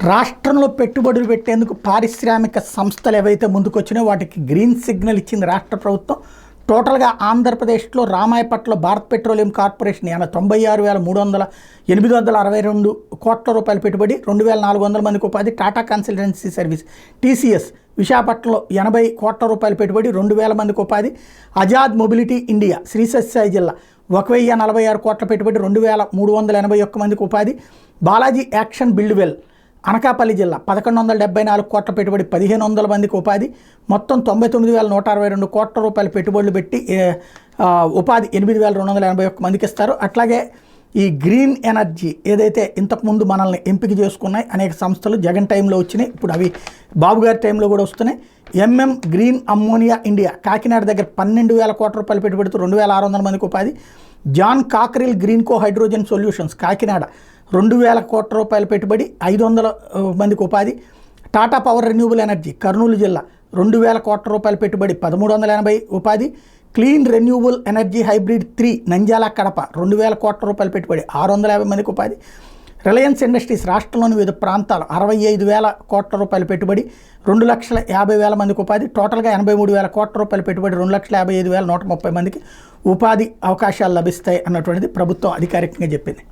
రాష్ట్రంలో పెట్టుబడులు పెట్టేందుకు పారిశ్రామిక సంస్థలు ఏవైతే ముందుకొచ్చినాయో వాటికి గ్రీన్ సిగ్నల్ ఇచ్చింది రాష్ట్ర ప్రభుత్వం. టోటల్గా ఆంధ్రప్రదేశ్లో రామాయపట్ల భారత్ పెట్రోలియం కార్పొరేషన్ 96,862 కోట్ల రూపాయల పెట్టుబడి, 2,400 మందికి ఉపాధి. టాటా కన్సల్టెన్సీ సర్వీస్ టీసీఎస్ విశాఖపట్నంలో 80 కోట్ల రూపాయల పెట్టుబడి, 2,000 మందికి ఉపాధి. అజాద్ మొబిలిటీ ఇండియా శ్రీసత్యసాయి జిల్లా 1,046 కోట్ల పెట్టుబడి, 2,381 మందికి ఉపాధి. బాలాజీ యాక్షన్ బిల్డ్వెల్ అనకాపల్లి జిల్లా 1,174 కోట్ల పెట్టుబడి, 1,500 మందికి ఉపాధి. మొత్తం 99,162 కోట్ల రూపాయల పెట్టుబడులు పెట్టి ఉపాధి 8,281 మందికి ఇస్తారు. అట్లాగే ఈ గ్రీన్ ఎనర్జీ ఏదైతే ఇంతకుముందు మనల్ని ఎంపిక చేసుకున్నాయి అనేక సంస్థలు జగన్ టైంలో వచ్చినాయి, ఇప్పుడు అవి బాబు గారి టైంలో కూడా వస్తున్నాయి. MM green ammonia India Kakinada దగ్గర 12,000 కోట్ల రూపాయలు పెట్టుబడితో 2,600 మందికి ఉపాధి. జాన్ కాక్రిల్ గ్రీన్ కో హైడ్రోజన్ సొల్యూషన్స్ కాకినాడ 2,000 కోట్ల రూపాయల పెట్టుబడి, 500 మందికి ఉపాధి. Tata power renewable energy Kurnool జిల్లా 2,000 కోట్ల రూపాయల పెట్టుబడి, 1,380 ఉపాధి. Clean renewable energy hybrid 3 Nandyal Kadapa 2,000 కోట్ల రూపాయల పెట్టుబడి, 650 మందికి ఉపాధి. రిలయన్స్ ఇండస్ట్రీస్ రాష్ట్రంలోని వివిధ ప్రాంతాలు 65,000 కోట్ల రూపాయల పెట్టుబడి, 2,50,000 మందికి ఉపాధి. టోటల్గా 83,000 కోట్ల రూపాయల పెట్టుబడి, 2,55,130 మందికి ఉపాధి అవకాశాలు లభిస్తాయి అన్నటువంటిది ప్రభుత్వం అధికారికంగా చెప్పింది.